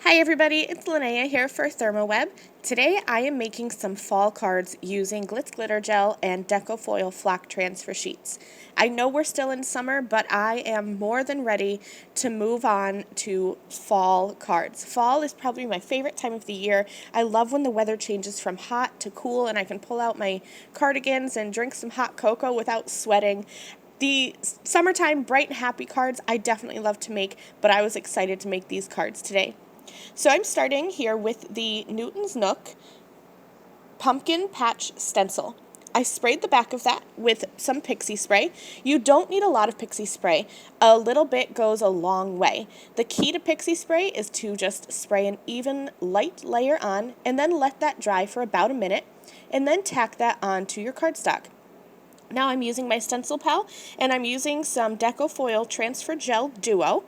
Hi everybody, it's Lynnea here for ThermOWeb. Today I am making some fall cards using Glitz Glitter Gel and Deco foil flock transfer sheets. I know we're still in summer, but I am more than ready to move on to fall cards. Fall is probably my favorite time of the year. I love when the weather changes from hot to cool and I can pull out my cardigans and drink some hot cocoa without sweating. The summertime bright and happy cards I definitely love to make, but I was excited to make these cards today. So I'm starting here with the Newton's Nook Pumpkin Patch Stencil. I sprayed the back of that with some pixie spray. You don't need a lot of pixie spray. A little bit goes a long way. The key to pixie spray is to just spray an even light layer on and then let that dry for about a minute and then tack that onto your cardstock. Now I'm using my stencil pal and I'm using some Deco Foil Transfer Gel Duo.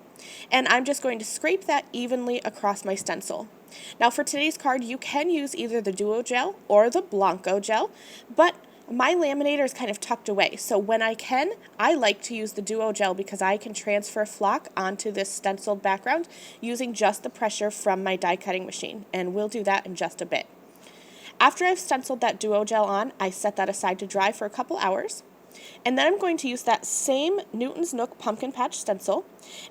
And I'm just going to scrape that evenly across my stencil. Now for today's card, you can use either the Duo Gel or the Blanco Gel, but my laminator is kind of tucked away. So when I can, I like to use the Duo Gel because I can transfer flock onto this stenciled background using just the pressure from my die cutting machine. And we'll do that in just a bit. After I've stenciled that Duo Gel on, I set that aside to dry for a couple hours. And then I'm going to use that same Newton's Nook Pumpkin Patch stencil,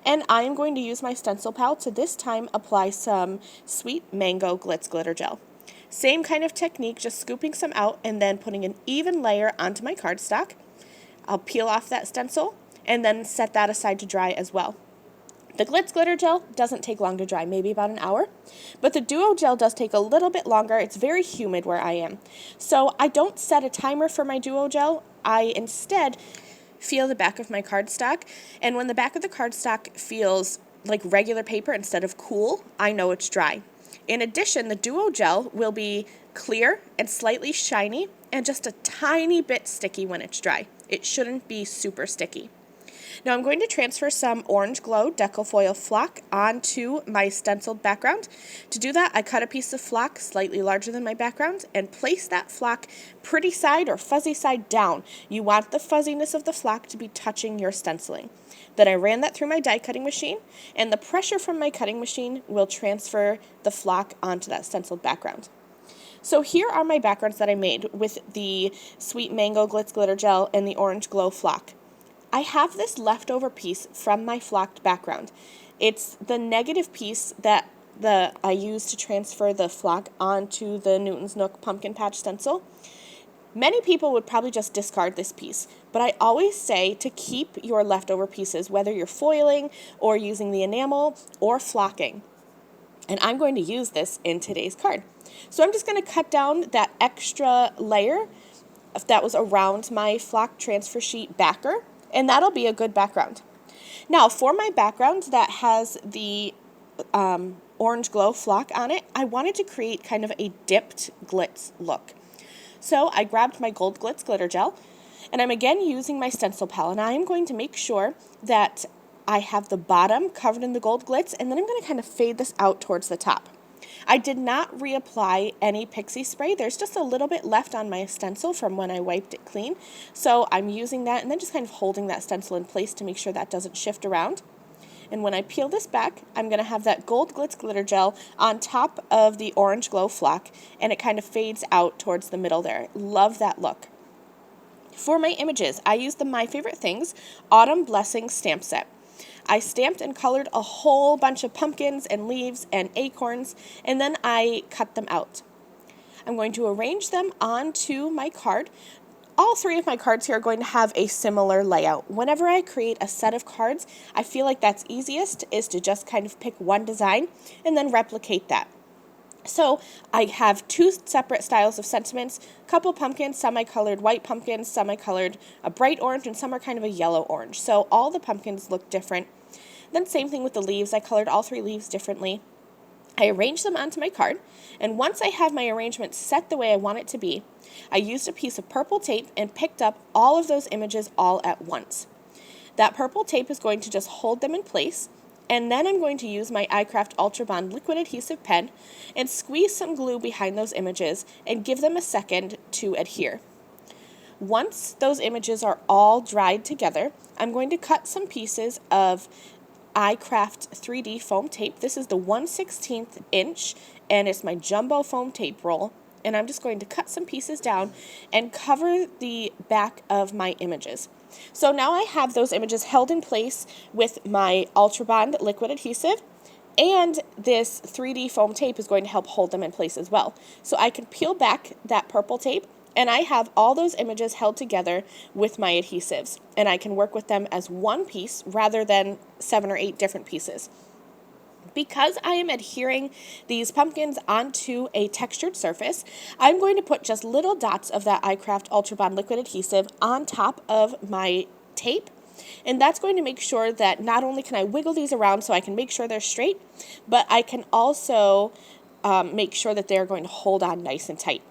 and I am going to use my stencil pal to this time apply some Sweet Mango Glitz Glitter Gel. Same kind of technique, just scooping some out and then putting an even layer onto my cardstock. I'll peel off that stencil and then set that aside to dry as well. The Glitz Glitter Gel doesn't take long to dry, maybe about an hour, but the Duo Gel does take a little bit longer. It's very humid where I am. So I don't set a timer for my Duo Gel. I instead feel the back of my cardstock, and when the back of the cardstock feels like regular paper instead of cool, I know it's dry. In addition, the Duo Gel will be clear and slightly shiny and just a tiny bit sticky when it's dry. It shouldn't be super sticky. Now I'm going to transfer some Orange Glow Deco Foil flock onto my stenciled background. To do that, I cut a piece of flock slightly larger than my background and place that flock pretty side or fuzzy side down. You want the fuzziness of the flock to be touching your stenciling. Then I ran that through my die cutting machine, and the pressure from my cutting machine will transfer the flock onto that stenciled background. So here are my backgrounds that I made with the Sweet Mango Glitz Glitter Gel and the Orange Glow flock. I have this leftover piece from my flocked background. It's the negative piece that I used to transfer the flock onto the Newton's Nook Pumpkin Patch stencil. Many people would probably just discard this piece, but I always say to keep your leftover pieces, whether you're foiling or using the enamel or flocking. And I'm going to use this in today's card. So I'm just going to cut down that extra layer that was around my flock transfer sheet backer, and that'll be a good background. Now, for my background that has the Orange Glow flock on it, I wanted to create kind of a dipped glitz look. So I grabbed my Gold Glitz Glitter Gel, and I'm again using my stencil pal, and I am going to make sure that I have the bottom covered in the gold glitz, and then I'm going to kind of fade this out towards the top. I did not reapply any pixie spray. There's just a little bit left on my stencil from when I wiped it clean. So I'm using that and then just kind of holding that stencil in place to make sure that doesn't shift around. And when I peel this back, I'm going to have that Gold Glitz Glitter Gel on top of the Orange Glow flock, and it kind of fades out towards the middle there. Love that look. For my images, I used the My Favorite Things Autumn Blessing stamp set. I stamped and colored a whole bunch of pumpkins and leaves and acorns, and then I cut them out. I'm going to arrange them onto my card. All three of my cards here are going to have a similar layout. Whenever I create a set of cards, I feel like that's easiest is to just kind of pick one design and then replicate that. So I have two separate styles of sentiments, a couple pumpkins, some I colored white pumpkins, some I colored a bright orange, and some are kind of a yellow orange. So all the pumpkins look different. Then same thing with the leaves. I colored all three leaves differently. I arranged them onto my card, and once I have my arrangement set the way I want it to be, I used a piece of purple tape and picked up all of those images all at once. That purple tape is going to just hold them in place, and then I'm going to use my iCraft Ultra Bond liquid adhesive pen and squeeze some glue behind those images and give them a second to adhere. Once those images are all dried together, I'm going to cut some pieces of iCraft 3D foam tape. This is the 1/16 inch, and it's my jumbo foam tape roll. And I'm just going to cut some pieces down and cover the back of my images. So now I have those images held in place with my Ultra Bond liquid adhesive, and this 3D foam tape is going to help hold them in place as well. So I can peel back that purple tape, and I have all those images held together with my adhesives, and I can work with them as one piece rather than 7 or 8 different pieces. Because I am adhering these pumpkins onto a textured surface, I'm going to put just little dots of that iCraft Ultra Bond liquid adhesive on top of my tape. And that's going to make sure that not only can I wiggle these around so I can make sure they're straight, but I can also make sure that they're going to hold on nice and tight.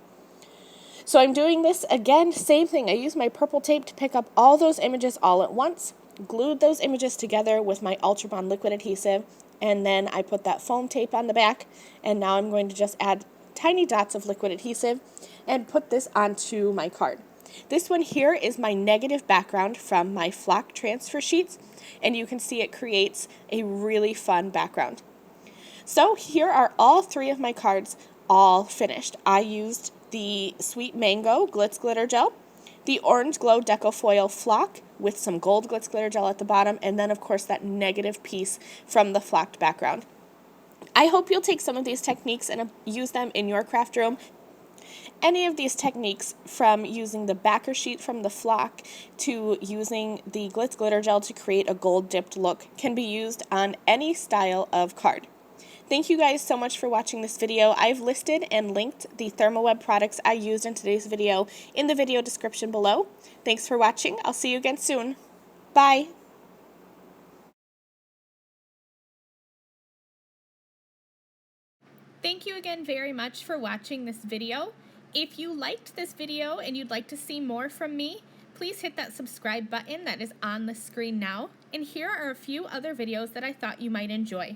So I'm doing this again, same thing. I use my purple tape to pick up all those images all at once, glued those images together with my Ultra Bond liquid adhesive, and then I put that foam tape on the back, and now I'm going to just add tiny dots of liquid adhesive and put this onto my card. This one here is my negative background from my flock transfer sheets, and you can see it creates a really fun background. So here are all 3 of my cards all finished. I used the Sweet Mango Glitz Glitter Gel, the Orange Glow Deco Foil Flock with some gold Glitz Glitter Gel at the bottom, and then of course that negative piece from the flocked background. I hope you'll take some of these techniques and use them in your craft room. Any of these techniques, from using the backer sheet from the flock to using the Glitz Glitter Gel to create a gold dipped look, can be used on any style of card. Thank you guys so much for watching this video. I've listed and linked the ThermOWeb products I used in today's video in the video description below. Thanks for watching. I'll see you again soon. Bye. Thank you again very much for watching this video. If you liked this video and you'd like to see more from me, please hit that subscribe button that is on the screen now. And here are a few other videos that I thought you might enjoy.